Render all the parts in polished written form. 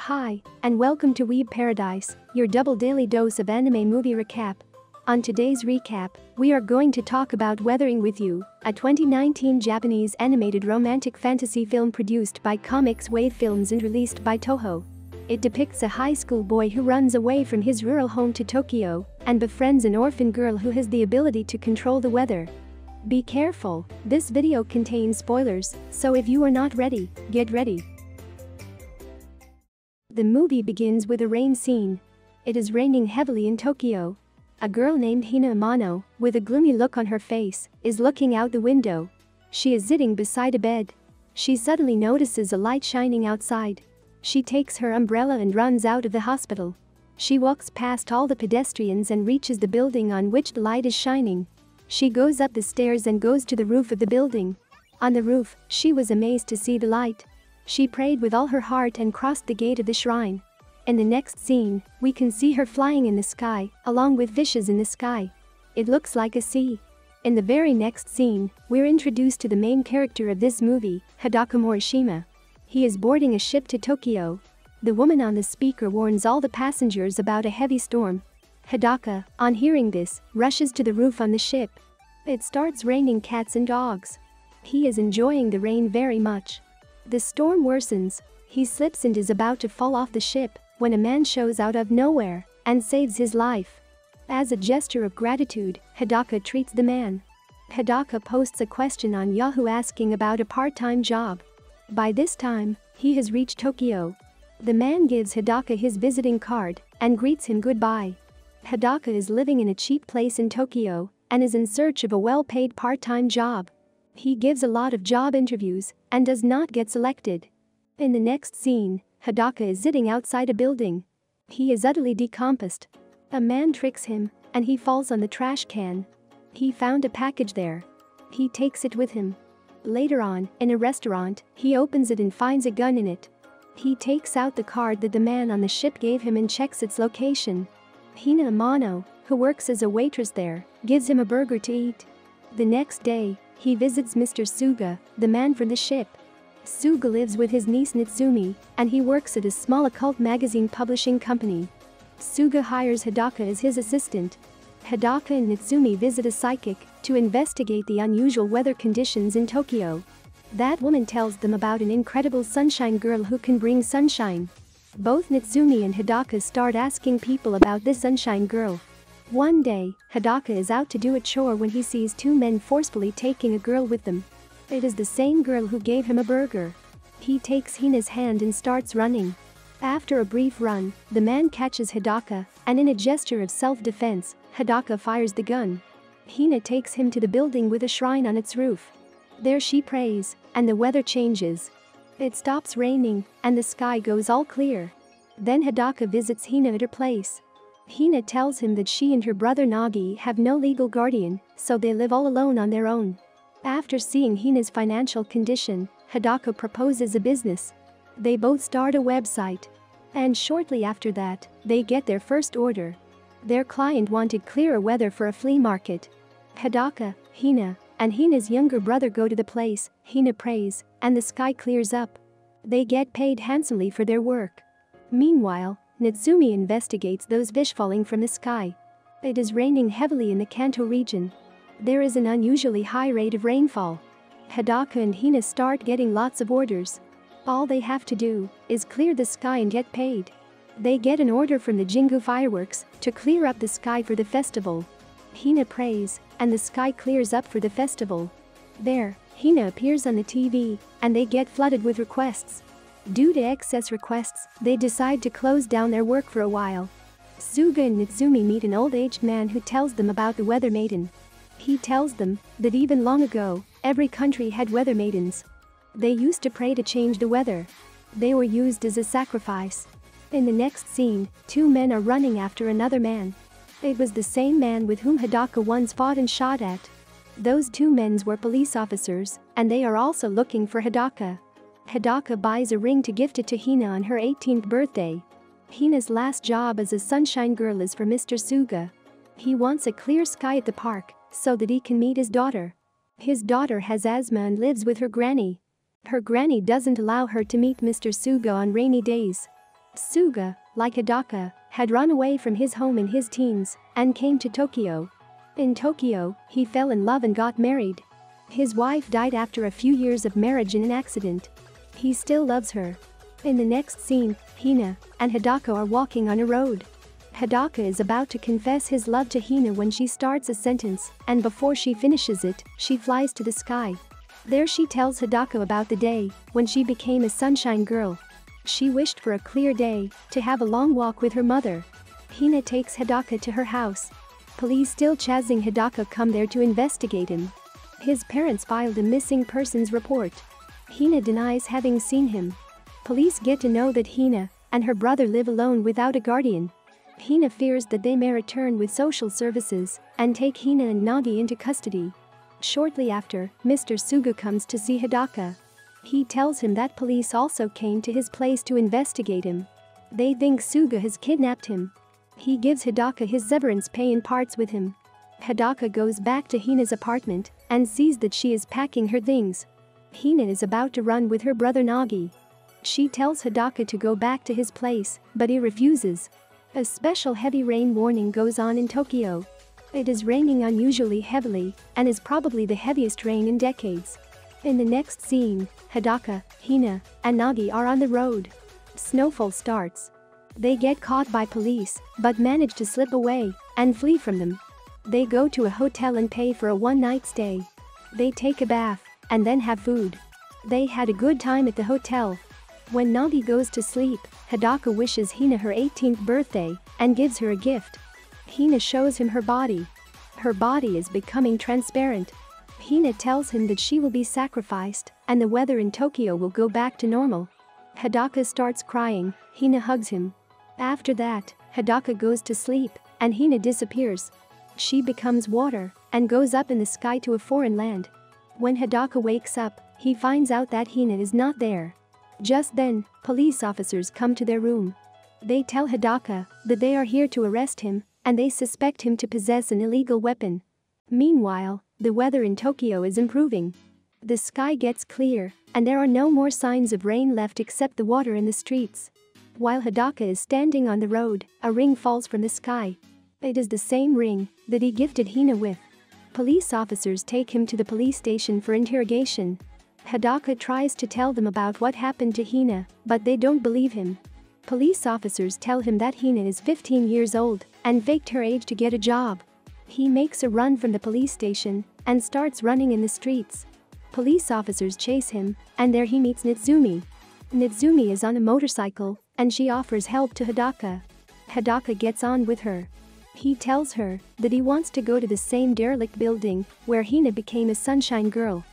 Hi, and welcome to Weeb Paradise, your double daily dose of anime movie recap. On today's recap, we are going to talk about Weathering With You, a 2019 Japanese animated romantic fantasy film produced by Comics Wave Films and released by Toho. It depicts a high school boy who runs away from his rural home to Tokyo and befriends an orphan girl who has the ability to control the weather. Be careful, this video contains spoilers, so if you are not ready, get ready. The movie begins with a rain scene. It is raining heavily in Tokyo. A girl named Hina Amano, with a gloomy look on her face, is looking out the window. She is sitting beside a bed. She suddenly notices a light shining outside. She takes her umbrella and runs out of the hospital. She walks past all the pedestrians and reaches the building on which the light is shining. She goes up the stairs and goes to the roof of the building. On the roof, she was amazed to see the light. She prayed with all her heart and crossed the gate of the shrine. In the next scene, we can see her flying in the sky, along with fishes in the sky. It looks like a sea. In the very next scene, we're introduced to the main character of this movie, Hidaka Morishima. He is boarding a ship to Tokyo. The woman on the speaker warns all the passengers about a heavy storm. Hidaka, on hearing this, rushes to the roof on the ship. It starts raining cats and dogs. He is enjoying the rain very much. The storm worsens. He slips and is about to fall off the ship when a man shows out of nowhere and saves his life. As a gesture of gratitude, Hidaka treats the man. Hidaka posts a question on Yahoo asking about a part-time job. By this time, he has reached Tokyo. The man gives Hidaka his visiting card and greets him goodbye. Hidaka is living in a cheap place in Tokyo and is in search of a well-paid part-time job. He gives a lot of job interviews and does not get selected. In the next scene, Hidaka is sitting outside a building. He is utterly decomposed. A man tricks him, and he falls on the trash can. He found a package there. He takes it with him. Later on, in a restaurant, he opens it and finds a gun in it. He takes out the card that the man on the ship gave him and checks its location. Hina Amano, who works as a waitress there, gives him a burger to eat. The next day, he visits Mr. Suga, the man from the ship. Suga lives with his niece Natsumi, and he works at a small occult magazine publishing company. Suga hires Hidaka as his assistant. Hidaka and Natsumi visit a psychic to investigate the unusual weather conditions in Tokyo. That woman tells them about an incredible sunshine girl who can bring sunshine. Both Natsumi and Hidaka start asking people about this sunshine girl. One day, Hidaka is out to do a chore when he sees two men forcefully taking a girl with them. It is the same girl who gave him a burger. He takes Hina's hand and starts running. After a brief run, the man catches Hidaka, and in a gesture of self-defense, Hidaka fires the gun. Hina takes him to the building with a shrine on its roof. There she prays, and the weather changes. It stops raining, and the sky goes all clear. Then Hidaka visits Hina at her place. Hina tells him that she and her brother Nagi have no legal guardian, so they live all alone on their own. After seeing Hina's financial condition, Hidaka proposes a business. They both start a website. And shortly after that, they get their first order. Their client wanted clearer weather for a flea market. Hidaka, Hina, and Hina's younger brother go to the place. Hina prays, and the sky clears up. They get paid handsomely for their work. Meanwhile, Natsumi investigates those fish falling from the sky. It is raining heavily in the Kanto region. There is an unusually high rate of rainfall. Hidaka and Hina start getting lots of orders. All they have to do is clear the sky and get paid. They get an order from the Jingu fireworks to clear up the sky for the festival. Hina prays, and the sky clears up for the festival. There, Hina appears on the TV, and they get flooded with requests. Due to excess requests, they decide to close down their work for a while. Suga and Natsumi meet an old-aged man who tells them about the weather maiden. He tells them that even long ago, every country had weather maidens. They used to pray to change the weather. They were used as a sacrifice. In the next scene, two men are running after another man. It was the same man with whom Hidaka once fought and shot at. Those two men were police officers, and they are also looking for Hidaka. Hidaka buys a ring to gift it to Hina on her 18th birthday. Hina's last job as a sunshine girl is for Mr. Suga. He wants a clear sky at the park so that he can meet his daughter. His daughter has asthma and lives with her granny. Her granny doesn't allow her to meet Mr. Suga on rainy days. Suga, like Hidaka, had run away from his home in his teens and came to Tokyo. In Tokyo, he fell in love and got married. His wife died after a few years of marriage in an accident. He still loves her. In the next scene, Hina and Hidaka are walking on a road. Hidaka is about to confess his love to Hina when she starts a sentence, and before she finishes it, she flies to the sky. There she tells Hidaka about the day when she became a sunshine girl. She wished for a clear day, to have a long walk with her mother. Hina takes Hidaka to her house. Police still chasing Hidaka come there to investigate him. His parents filed a missing persons report. Hina denies having seen him. Police get to know that Hina and her brother live alone without a guardian. Hina fears that they may return with social services and take Hina and Nagi into custody. Shortly after, Mr. Suga comes to see Hidaka. He tells him that police also came to his place to investigate him. They think Suga has kidnapped him. He gives Hidaka his severance pay and parts with him. Hidaka goes back to Hina's apartment and sees that she is packing her things. Hina is about to run with her brother Nagi. She tells Hidaka to go back to his place, but he refuses. A special heavy rain warning goes on in Tokyo. It is raining unusually heavily and is probably the heaviest rain in decades. In the next scene, Hidaka, Hina, and Nagi are on the road. Snowfall starts. They get caught by police, but manage to slip away and flee from them. They go to a hotel and pay for a one-night stay. They take a bath and then have food. They had a good time at the hotel. When Nagi goes to sleep, Hidaka wishes Hina her 18th birthday and gives her a gift. Hina shows him her body. Her body is becoming transparent. Hina tells him that she will be sacrificed and the weather in Tokyo will go back to normal. Hidaka starts crying. Hina hugs him. After that, Hidaka goes to sleep and Hina disappears. She becomes water and goes up in the sky to a foreign land. When Hidaka wakes up, he finds out that Hina is not there. Just then, police officers come to their room. They tell Hidaka that they are here to arrest him and they suspect him to possess an illegal weapon. Meanwhile, the weather in Tokyo is improving. The sky gets clear and there are no more signs of rain left except the water in the streets. While Hidaka is standing on the road, a ring falls from the sky. It is the same ring that he gifted Hina with. Police officers take him to the police station for interrogation. Hidaka tries to tell them about what happened to Hina, but they don't believe him. Police officers tell him that Hina is 15 years old and faked her age to get a job. He makes a run from the police station and starts running in the streets. Police officers chase him, and there he meets Nitsumi. Nitsumi is on a motorcycle, and she offers help to Hidaka. Hidaka gets on with her. He tells her that he wants to go to the same derelict building where Hina became a sunshine girl.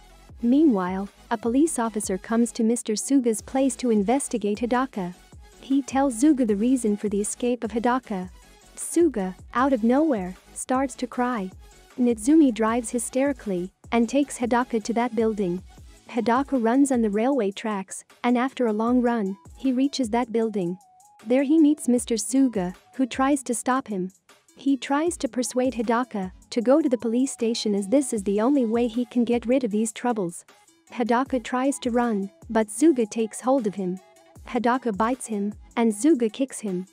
Meanwhile, a police officer comes to Mr. Suga's place to investigate Hidaka. He tells Suga the reason for the escape of Hidaka. Suga, out of nowhere, starts to cry. Nitsumi drives hysterically and takes Hidaka to that building. Hidaka runs on the railway tracks, and after a long run, he reaches that building. There he meets Mr. Suga, who tries to stop him. He tries to persuade Hidaka to go to the police station as this is the only way he can get rid of these troubles. Hidaka tries to run, but Suga takes hold of him. Hidaka bites him, and Suga kicks him.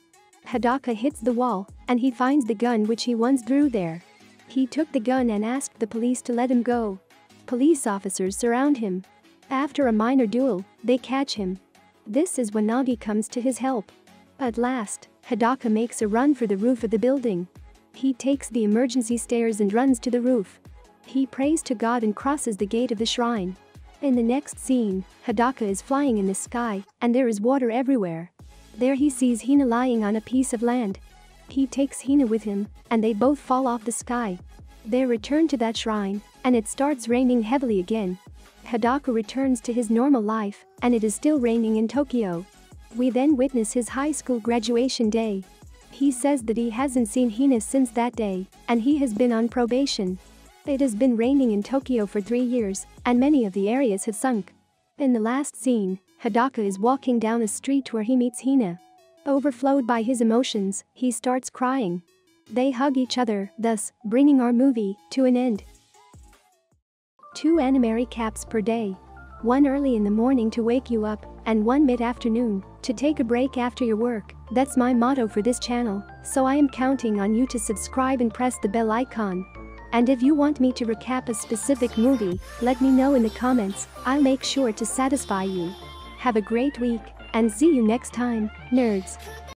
Hidaka hits the wall, and he finds the gun which he once threw there. He took the gun and asked the police to let him go. Police officers surround him. After a minor duel, they catch him. This is when Nagi comes to his help. At last, Hidaka makes a run for the roof of the building. He takes the emergency stairs and runs to the roof. He prays to God and crosses the gate of the shrine. In the next scene, Hidaka is flying in the sky, and there is water everywhere. There he sees Hina lying on a piece of land. He takes Hina with him, and they both fall off the sky. They return to that shrine, and it starts raining heavily again. Hidaka returns to his normal life, and it is still raining in Tokyo. We then witness his high school graduation day. He says that he hasn't seen Hina since that day, and he has been on probation. It has been raining in Tokyo for 3 years, and many of the areas have sunk. In the last scene, Hidaka is walking down a street where he meets Hina. Overflowed by his emotions, he starts crying. They hug each other, thus bringing our movie to an end. 2 anime recaps per day. 1 early in the morning to wake you up, and 1 mid-afternoon to take a break after your work. That's my motto for this channel, so I am counting on you to subscribe and press the bell icon. And if you want me to recap a specific movie, let me know in the comments, I'll make sure to satisfy you. Have a great week, and see you next time, nerds.